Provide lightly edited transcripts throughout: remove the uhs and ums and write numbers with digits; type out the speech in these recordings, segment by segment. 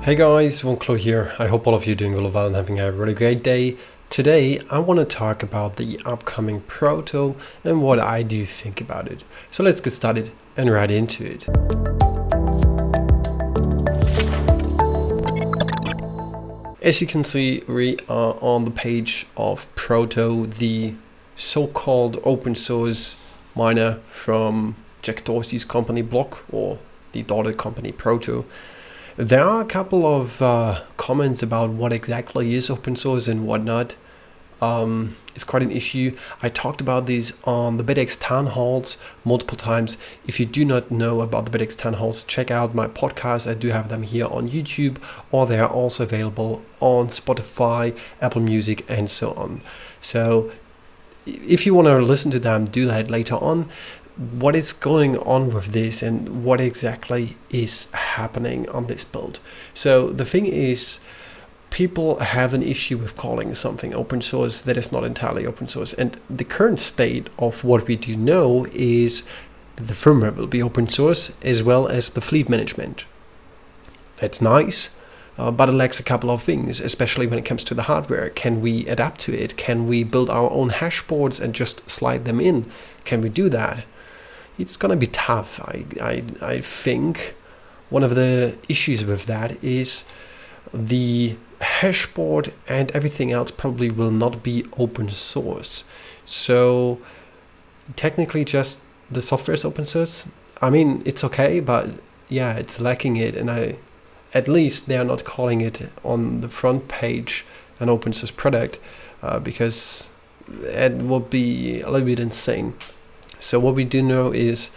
Hey guys, WantClue here. I hope all of you are doing really well and having a really great day. Today I want to talk about the upcoming Proto and what I do think about it. So let's get started and right into it. As you can see, we are on the page of Proto, the so-called open source miner from Jack Dorsey's company Block, or the daughter company Proto. There are a couple of comments about what exactly is open source and whatnot. It's quite an issue. I talked about these on the Bitaxe town halls multiple times. If you do not know about the Bitaxe town halls, check out my podcast. I do have them here on YouTube, or they are also available on Spotify, Apple Music, and so on. So if you want to listen to them, do that later on. What is going on with this and what exactly is happening on this build? So the thing is, people have an issue with calling something open source that is not entirely open source. And the current state of what we do know is that the firmware will be open source as well as the fleet management. That's nice, but it lacks a couple of things, especially when it comes to the hardware. Can we adapt to it? Can we build our own hash boards and just slide them in? Can we do that? It's gonna be tough. I think one of the issues with that is the hashboard and everything else probably will not be open source. So technically just the software is open source. I mean, it's okay, but yeah, it's lacking it. And at least they are not calling it on the front page an open source product because it would be a little bit insane. So what we do know is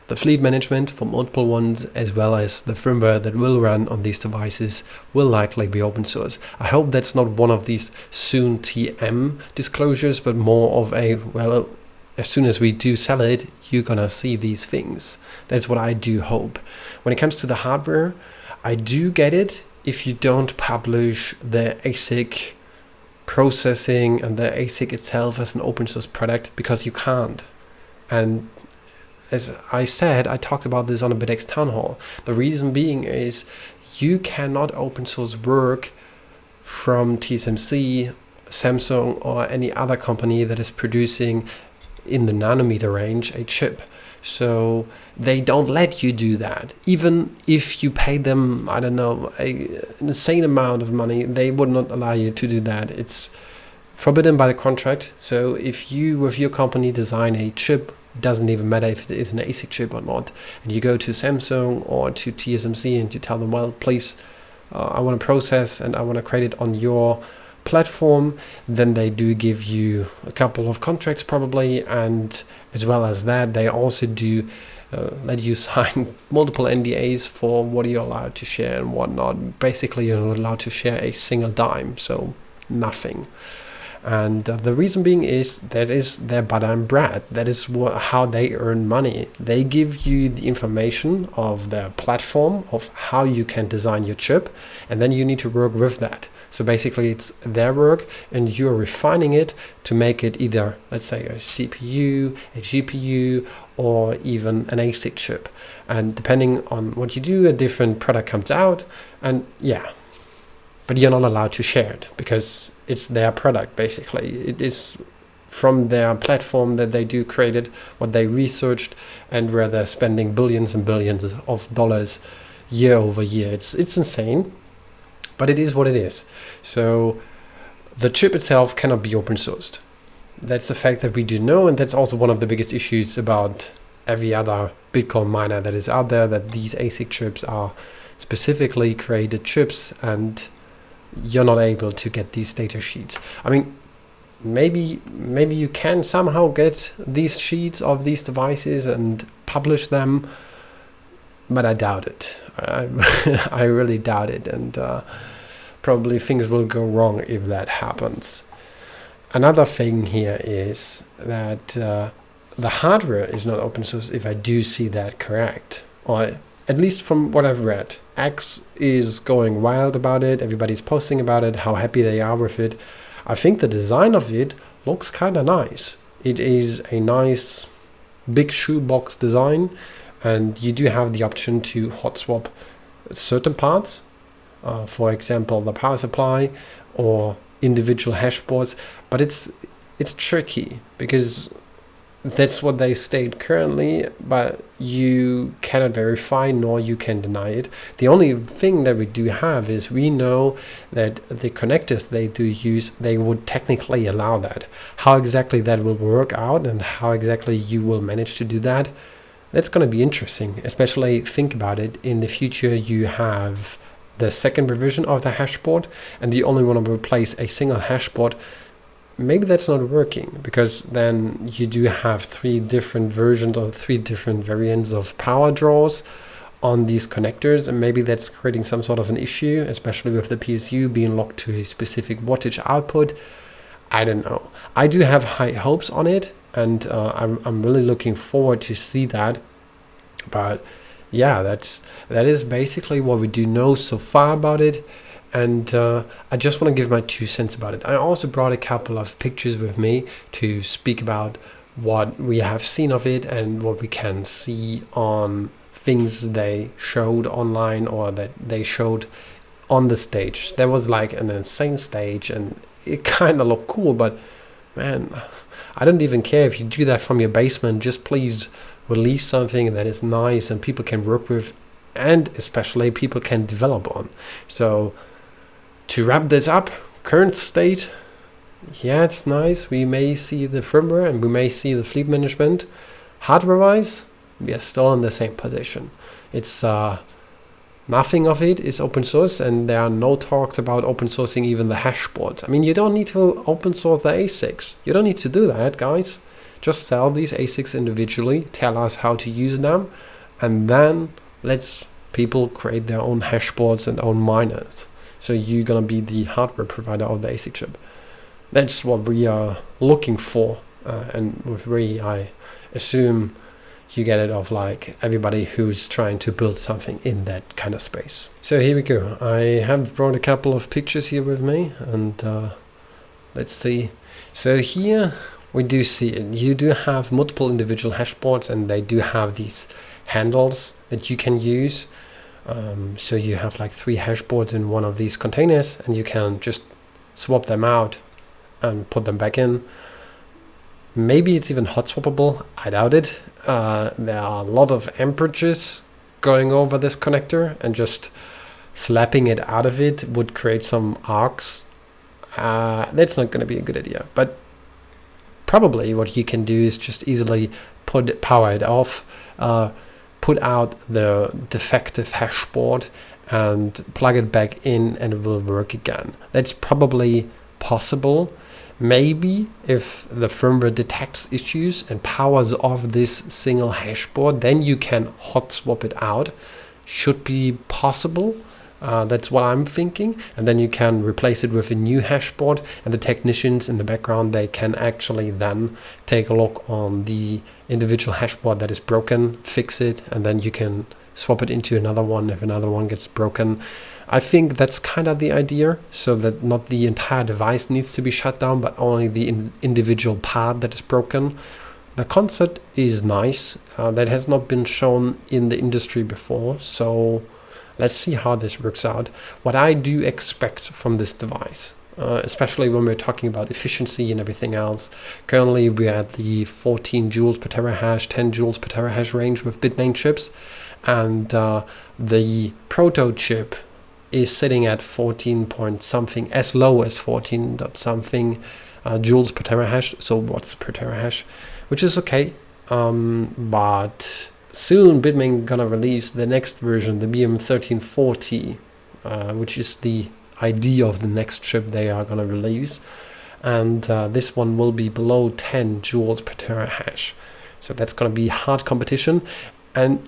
the fleet management for multiple ones, as well as the firmware that will run on these devices, will likely be open source. I hope that's not one of these soon TM disclosures, but more of a, well, as soon as we do sell it, you're gonna see these things. That's what I do hope. When it comes to the hardware, I do get it if you don't publish the ASIC processing and the ASIC itself as an open source product, because you can't. And as I said, I talked about this on a Bitaxe town hall. The reason being is you cannot open source work from TSMC, Samsung, or any other company that is producing in the nanometer range a chip. So they don't let you do that. Even if you pay them, I don't know, an insane amount of money, they would not allow you to do that. It's forbidden by the contract. So if you, with your company, design a chip, it doesn't even matter if it is an ASIC chip or not, and you go to Samsung or to TSMC and you tell them, well, please, I want to process and I want to create it on your platform, then they do give you a couple of contracts probably, and as well as that, they also do let you sign multiple NDAs for what you're allowed to share and whatnot. Basically, you're not allowed to share a single dime, so nothing. And the reason being is that is their butter and bread. That is how they earn money. They give you the information of their platform, of how you can design your chip, and then you need to work with that. So basically it's their work, and you're refining it to make it either, let's say, a CPU, a GPU, or even an ASIC chip. And depending on what you do, a different product comes out, and yeah. But you're not allowed to share it because it's their product, basically. It is from their platform that they do created, what they researched, and where they're spending billions and billions of dollars year over year. It's insane, but it is what it is. So the chip itself cannot be open sourced. That's the fact that we do know, and that's also one of the biggest issues about every other Bitcoin miner that is out there, that these ASIC chips are specifically created chips, and you're not able to get these data sheets. I mean, maybe you can somehow get these sheets of these devices and publish them, but I doubt it. I really doubt it, and probably things will go wrong if that happens. Another thing here is that the hardware is not open source, if I do see that correct, or at least from what I've read. X is going wild about it, everybody's posting about it, how happy they are with it. I think the design of it looks kind of nice. It is a nice big shoebox design, and you do have the option to hot swap certain parts, for example the power supply or individual hash boards, but it's tricky because that's what they state currently, but you cannot verify nor you can deny it. The only thing that we do have is we know that the connectors they do use, they would technically allow that. How exactly that will work out and how exactly you will manage to do that, that's going to be interesting. Especially think about it, in the future you have the second revision of the hash board and you only want to replace a single hash board. Maybe that's not working, because then you do have 3 different versions or 3 different variants of power draws on these connectors, and maybe that's creating some sort of an issue, especially with the PSU being locked to a specific wattage output. I don't know. I do have high hopes on it, and I'm really looking forward to see that. But yeah, that is basically what we do know so far about it. And I just want to give my 2 cents about it. I also brought a couple of pictures with me to speak about what we have seen of it and what we can see on things they showed online or that they showed on the stage. There was like an insane stage and it kind of looked cool, but man, I don't even care if you do that from your basement. Just please release something that is nice and people can work with, and especially people can develop on. So to wrap this up, current state, yeah, it's nice. We may see the firmware and we may see the fleet management. Hardware wise, we are still in the same position. It's nothing of it is open source, and there are no talks about open sourcing even the hash boards. I mean, you don't need to open source the ASICs. You don't need to do that, guys. Just sell these ASICs individually, tell us how to use them, and then let's people create their own hash boards and own miners. So you're gonna be the hardware provider of the ASIC chip. That's what we are looking for, and with we, I assume you get it of like everybody who's trying to build something in that kind of space. So here we go. I have brought a couple of pictures here with me, and let's see. So here we do see it. You do have multiple individual hash boards, and they do have these handles that you can use. So you have like 3 hash boards in one of these containers, and you can just swap them out and put them back in. Maybe it's even hot swappable. I doubt it. There are a lot of amperages going over this connector, and just slapping it out of it would create some arcs. That's not going to be a good idea. But probably what you can do is just easily power it off, put out the defective hash board and plug it back in, and it will work again. That's probably possible. Maybe if the firmware detects issues and powers off this single hash board, then you can hot swap it out. Should be possible. That's what I'm thinking. And then you can replace it with a new hash board, and the technicians in the background, they can actually then take a look on the individual hash board that is broken, fix it, and then you can swap it into another one if another one gets broken. I think that's kind of the idea, so that not the entire device needs to be shut down, but only the individual part that is broken. The concept is nice. That has not been shown in the industry before, so let's see how this works out. What I do expect from this device, especially when we're talking about efficiency and everything else, currently we're at the 14 joules per terahash, 10 joules per terahash range with Bitmain chips, and the Proto chip is sitting at 14 point something, as low as 14 dot something joules per terahash, so watts per terahash, which is okay. But soon Bitmain gonna release the next version, the BM1340, which is the idea of the next chip they are gonna release, and this one will be below 10 joules per terahash. So that's gonna be hard competition, and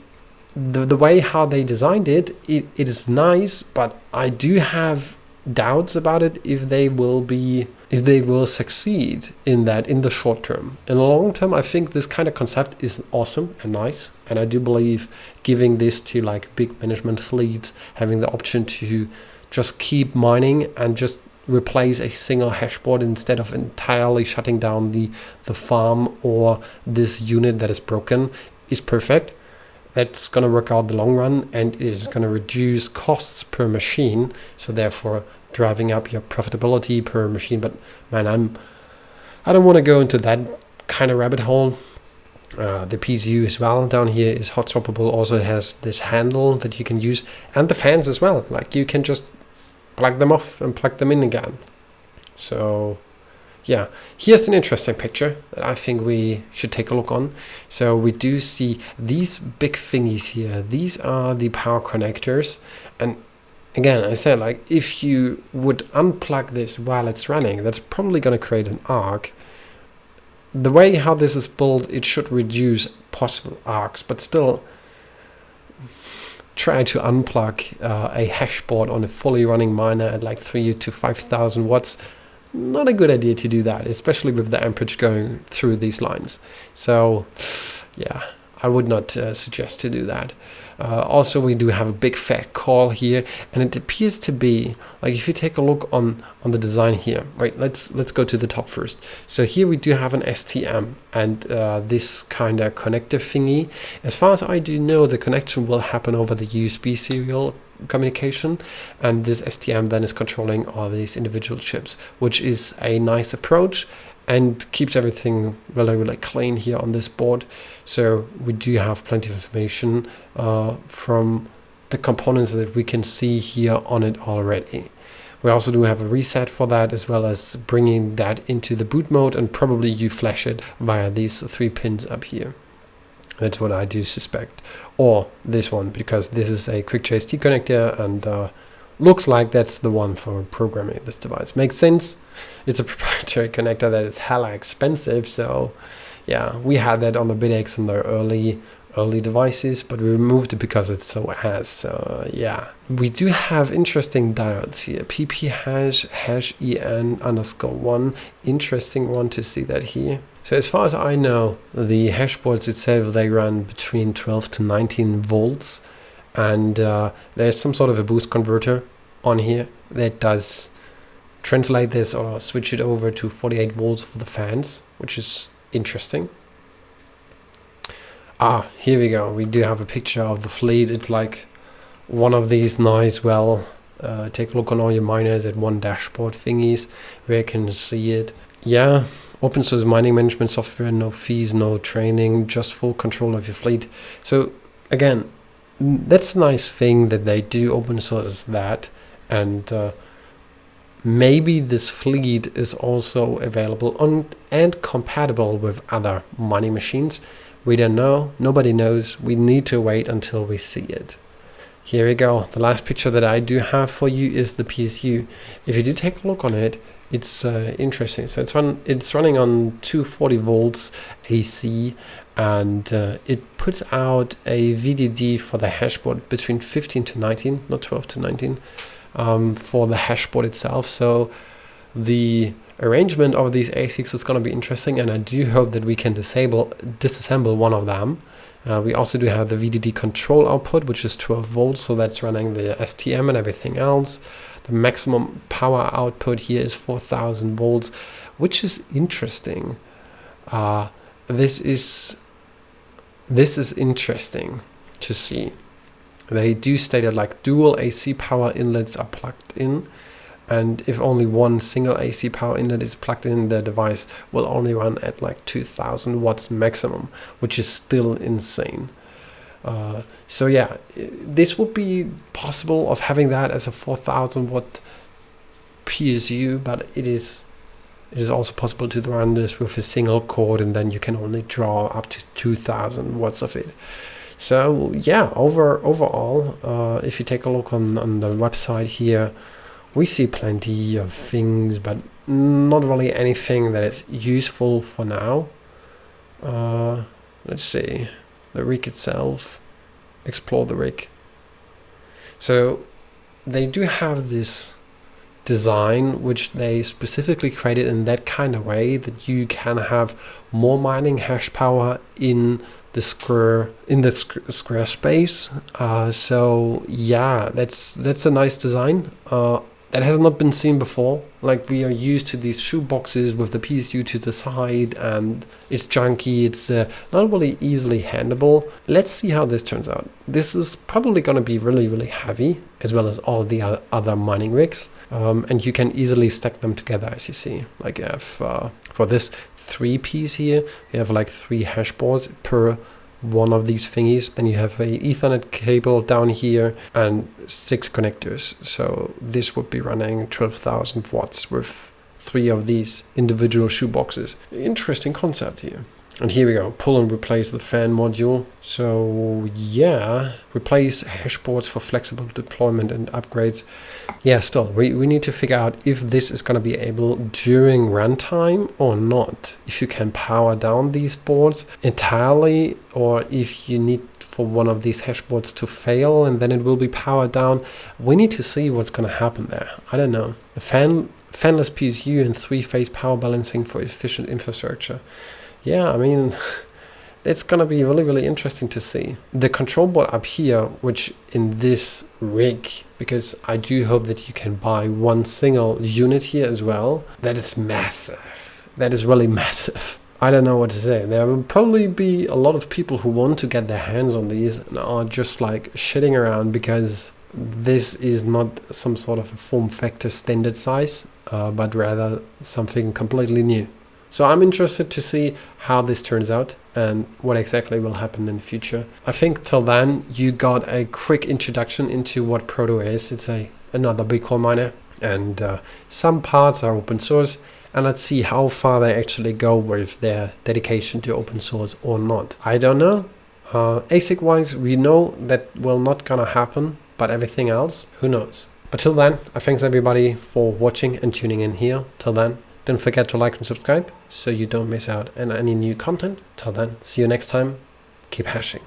the way how they designed it, it is nice, but I do have doubts about it if they will succeed in that in the short term. In the long term, I think this kind of concept is awesome and nice, and I do believe giving this to like big management fleets, having the option to just keep mining and just replace a single hashboard instead of entirely shutting down the farm or this unit that is broken is perfect. That's going to work out the long run and is going to reduce costs per machine, so therefore driving up your profitability per machine. But man, I don't want to go into that kind of rabbit hole. The PSU as well down here is hot swappable, also has this handle that you can use, and the fans as well, like you can just plug them off and plug them in again. So yeah, here's an interesting picture that I think we should take a look on. So we do see these big thingies here. These are the power connectors. And again, I said, like, if you would unplug this while it's running, that's probably going to create an arc. The way how this is built, it should reduce possible arcs, but still try to unplug a hashboard on a fully running miner at like 3 to 5,000 watts. Not a good idea to do that, especially with the amperage going through these lines. So yeah, I would not suggest to do that. Also, we do have a big fat call here, and it appears to be like, if you take a look on the design here, right? Let's go to the top first. So here we do have an STM and this kind of connector thingy. As far as I do know, the connection will happen over the USB serial communication, and this STM then is controlling all these individual chips, which is a nice approach and keeps everything really clean here on this board. So we do have plenty of information from the components that we can see here on it already. We also do have a reset for that, as well as bringing that into the boot mode, and probably you flash it via these 3 pins up here. That's what I do suspect. Or this one, because this is a quick JST connector, and looks like that's the one for programming this device. Makes sense. It's a proprietary connector that is hella expensive, so yeah, we had that on the Bitaxe in the early devices, but we removed it because it's so ass. So yeah, we do have interesting diodes here. PP hash EN _1. Interesting one to see that here. So as far as I know, the hashboards itself, they run between 12 to 19 volts, and there's some sort of a boost converter on here that does translate this or switch it over to 48 volts for the fans, which is interesting. Here we go. We do have a picture of the fleet. It's like one of these nice, take a look on all your miners at one dashboard thingies where you can see it. Yeah, open source mining management software, no fees, no training, just full control of your fleet. So again, that's a nice thing that they do open source that, and maybe this fleet is also available on and compatible with other mining machines. We don't know. Nobody knows. We need to wait until we see it. Here we go. The last picture that I do have for you is the PSU. If you do take a look on it, it's interesting. So it's running on 240 volts AC, and it puts out a VDD for the hashboard between 15 to 19, not 12 to 19, for the hashboard itself. So the arrangement of these ASICs is going to be interesting, and I do hope that we can disassemble one of them. We also do have the VDD control output, which is 12 volts, so that's running the STM and everything else. The maximum power output here is 4000 volts, which is interesting. This is interesting to see. They do state that like dual AC power inlets are plugged in, and if only one single AC power inlet is plugged in, the device will only run at like 2000 watts maximum, which is still insane. So yeah, this would be possible of having that as a 4000 watt PSU, but it is also possible to run this with a single cord, and then you can only draw up to 2000 watts of it. So yeah, overall, if you take a look on the website here, we see plenty of things, but not really anything that is useful for now. Let's see, the rig itself. explore the rig. So they do have this design which they specifically created in that kind of way that you can have more mining hash power in the square space. So yeah, that's a nice design. That has not been seen before. Like, we are used to these shoe boxes with the PSU to the side, and it's junky, it's not really easily handleable. Let's see how this turns out. This is probably going to be really, really heavy, as well as all the other mining rigs. And you can easily stack them together, as you see. Like, you have, for this 3-piece here, you have like 3 hash boards per one of these thingies. Then you have a Ethernet cable down here and 6 connectors. So this would be running 12,000 watts with 3 of these individual shoe boxes. Interesting concept here. And here we go, pull and replace the fan module. So yeah, replace hash boards for flexible deployment and upgrades. Yeah, still, we need to figure out if this is going to be able during runtime or not. If you can power down these boards entirely, or if you need for one of these hash boards to fail and then it will be powered down. We need to see what's going to happen there. I don't know. The fanless PSU and 3-phase power balancing for efficient infrastructure. Yeah, I mean, it's going to be really, really interesting to see. The control board up here, which in this rig, because I do hope that you can buy one single unit here as well, that is massive. That is really massive. I don't know what to say. There will probably be a lot of people who want to get their hands on these and are just like shitting around because this is not some sort of a form factor standard size, but rather something completely new. So I'm interested to see how this turns out and what exactly will happen in the future. I think till then you got a quick introduction into what Proto is. It's another Bitcoin miner, and some parts are open source, and let's see how far they actually go with their dedication to open source or not. I don't know. ASIC wise, we know that will not gonna happen, but everything else, who knows? But till then, I thanks everybody for watching and tuning in here. Till then, don't forget to like and subscribe so you don't miss out on any new content. Till then, see you next time. Keep hashing.